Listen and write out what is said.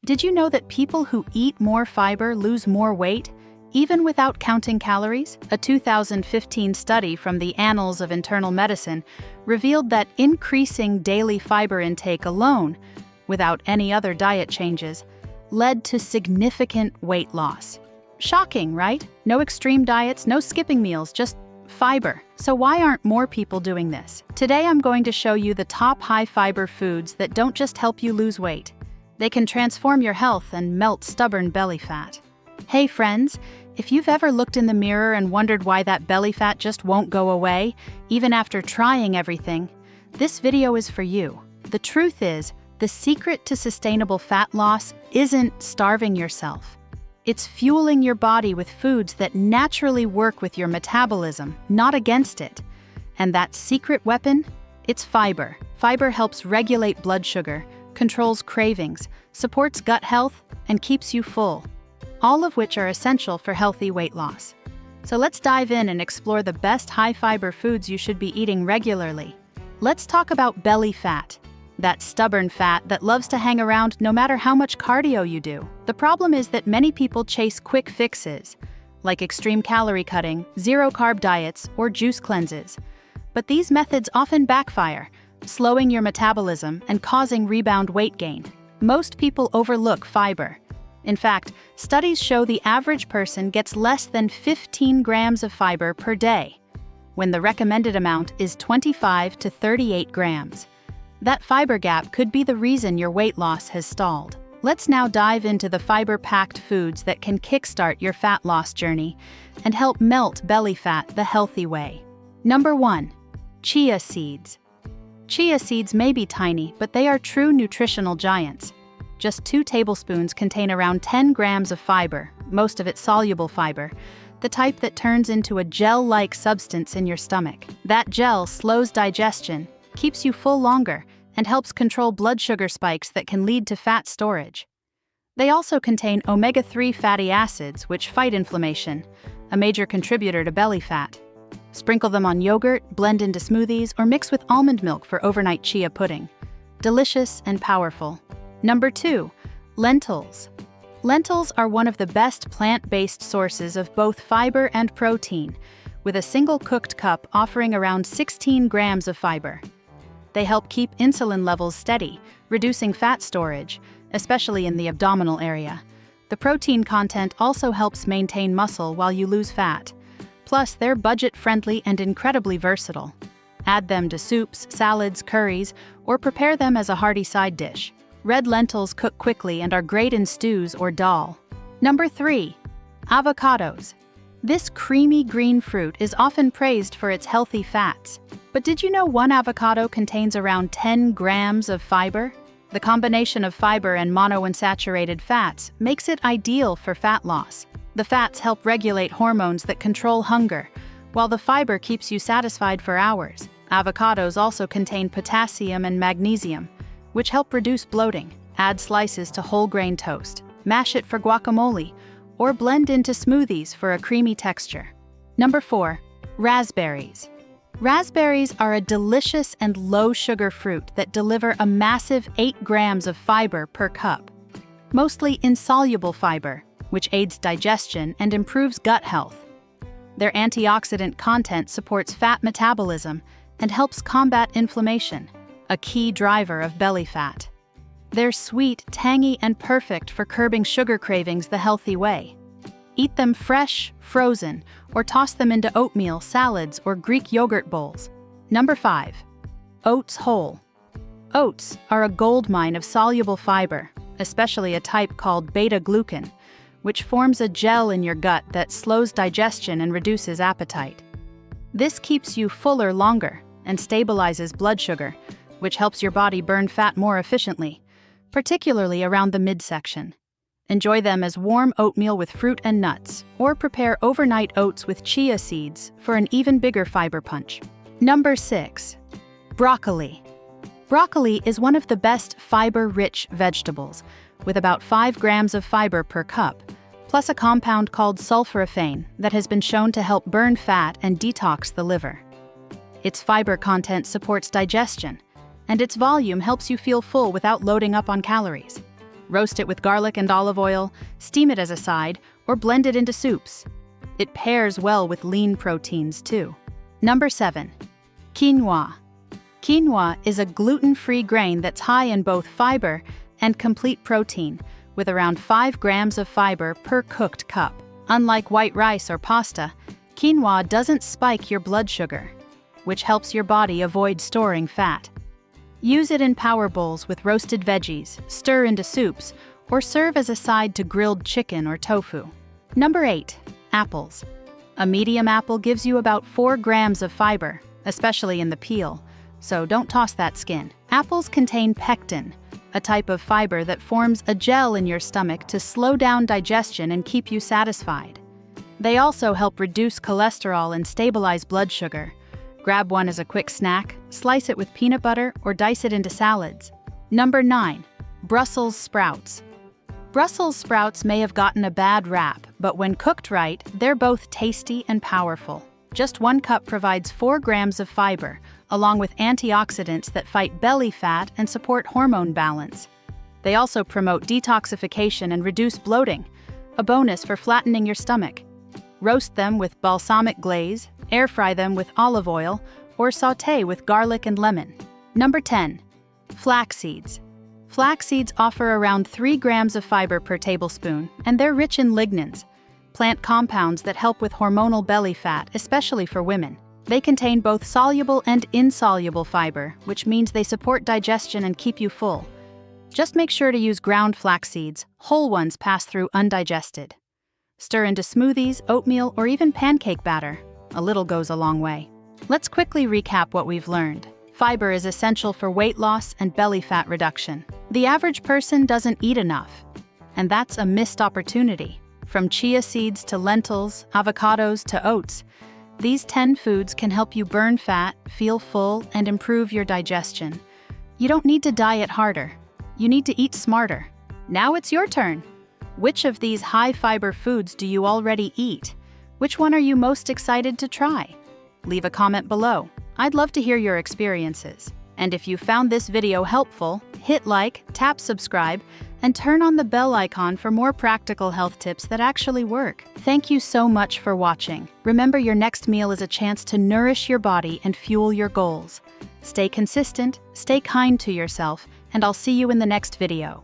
Did you know that people who eat more fiber lose more weight, even without counting calories? A 2015 study from the Annals of Internal Medicine revealed that increasing daily fiber intake alone, without any other diet changes, led to significant weight loss. Shocking, right? No extreme diets, no skipping meals, just fiber. So why aren't more people doing this? Today I'm going to show you the top high-fiber foods that don't just help you lose weight. They can transform your health and melt stubborn belly fat. Hey friends, if you've ever looked in the mirror and wondered why that belly fat just won't go away, even after trying everything, this video is for you. The truth is, the secret to sustainable fat loss isn't starving yourself. It's fueling your body with foods that naturally work with your metabolism, not against it. And that secret weapon? It's fiber. Fiber helps regulate blood sugar, controls cravings, supports gut health, and keeps you full, all of which are essential for healthy weight loss. So let's dive in and explore the best high-fiber foods you should be eating regularly. Let's talk about belly fat, that stubborn fat that loves to hang around no matter how much cardio you do. The problem is that many people chase quick fixes, like extreme calorie cutting, zero-carb diets, or juice cleanses. But these methods often backfire, slowing your metabolism and causing rebound weight gain. Most people overlook fiber. In fact, studies show the average person gets less than 15 grams of fiber per day, when the recommended amount is 25 to 38 grams. That fiber gap could be the reason your weight loss has stalled. Let's now dive into the fiber-packed foods that can kickstart your fat loss journey and help melt belly fat the healthy way. Number 1. Chia seeds. Chia seeds may be tiny, but they are true nutritional giants. Just 2 tablespoons contain around 10 grams of fiber, most of it soluble fiber, the type that turns into a gel-like substance in your stomach. That gel slows digestion, keeps you full longer, and helps control blood sugar spikes that can lead to fat storage. They also contain omega-3 fatty acids, which fight inflammation, a major contributor to belly fat. Sprinkle them on yogurt, blend into smoothies, or mix with almond milk for overnight chia pudding. Delicious and powerful. Number 2. Lentils. Lentils are one of the best plant-based sources of both fiber and protein, with a single cooked cup offering around 16 grams of fiber. They help keep insulin levels steady, reducing fat storage, especially in the abdominal area. The protein content also helps maintain muscle while you lose fat. Plus, they're budget-friendly and incredibly versatile. Add them to soups, salads, curries, or prepare them as a hearty side dish. Red lentils cook quickly and are great in stews or dal. Number 3. Avocados. This creamy green fruit is often praised for its healthy fats. But did you know one avocado contains around 10 grams of fiber? The combination of fiber and monounsaturated fats makes it ideal for fat loss. The fats help regulate hormones that control hunger, while the fiber keeps you satisfied for hours. Avocados also contain potassium and magnesium, which help reduce bloating. Add slices to whole grain toast, mash it for guacamole, or blend into smoothies for a creamy texture. Number 4. Raspberries. Raspberries are a delicious and low-sugar fruit that deliver a massive 8 grams of fiber per cup, mostly insoluble fiber, which aids digestion and improves gut health. Their antioxidant content supports fat metabolism and helps combat inflammation, a key driver of belly fat. They're sweet, tangy, and perfect for curbing sugar cravings the healthy way. Eat them fresh, frozen, or toss them into oatmeal, salads, or Greek yogurt bowls. Number 5. Oats whole. Oats are a goldmine of soluble fiber, especially a type called beta-glucan, which forms a gel in your gut that slows digestion and reduces appetite. This keeps you fuller longer and stabilizes blood sugar, which helps your body burn fat more efficiently, particularly around the midsection. Enjoy them as warm oatmeal with fruit and nuts, or prepare overnight oats with chia seeds for an even bigger fiber punch. Number 6. Broccoli. Broccoli is one of the best fiber-rich vegetables, with about 5 grams of fiber per cup, plus a compound called sulforaphane that has been shown to help burn fat and detox the liver. Its fiber content supports digestion, and its volume helps you feel full without loading up on calories. Roast it with garlic and olive oil, steam it as a side, or blend it into soups. It pairs well with lean proteins too. Number 7. Quinoa. Quinoa is a gluten-free grain that's high in both fiber and complete protein, with around 5 grams of fiber per cooked cup. Unlike white rice or pasta, quinoa doesn't spike your blood sugar, which helps your body avoid storing fat. Use it in power bowls with roasted veggies, stir into soups, or serve as a side to grilled chicken or tofu. Number 8. Apples. A medium apple gives you about 4 grams of fiber, especially in the peel, so don't toss that skin. Apples contain pectin, a type of fiber that forms a gel in your stomach to slow down digestion and keep you satisfied. They also help reduce cholesterol and stabilize blood sugar. Grab one as a quick snack, slice it with peanut butter, or dice it into salads. Number 9. Brussels sprouts. Brussels sprouts may have gotten a bad rap, but when cooked right, they're both tasty and powerful. Just 1 cup provides 4 grams of fiber, along with antioxidants that fight belly fat and support hormone balance. They also promote detoxification and reduce bloating, a bonus for flattening your stomach. Roast them with balsamic glaze, air fry them with olive oil, or sauté with garlic and lemon. Number 10. Flax seeds. Flax seeds offer around 3 grams of fiber per tablespoon, and they're rich in lignans, plant compounds that help with hormonal belly fat, especially for women. They contain both soluble and insoluble fiber, which means they support digestion and keep you full. Just make sure to use ground flax seeds, whole ones pass through undigested. Stir into smoothies, oatmeal, or even pancake batter. A little goes a long way. Let's quickly recap what we've learned. Fiber is essential for weight loss and belly fat reduction. The average person doesn't eat enough, and that's a missed opportunity. From chia seeds to lentils, avocados to oats, these 10 foods can help you burn fat, feel full, and improve your digestion. You don't need to diet harder. You need to eat smarter. Now it's your turn. Which of these high-fiber foods do you already eat? Which one are you most excited to try? Leave a comment below. I'd love to hear your experiences. And if you found this video helpful, hit like, tap subscribe, and turn on the bell icon for more practical health tips that actually work. Thank you so much for watching. Remember, your next meal is a chance to nourish your body and fuel your goals. Stay consistent, stay kind to yourself, and I'll see you in the next video.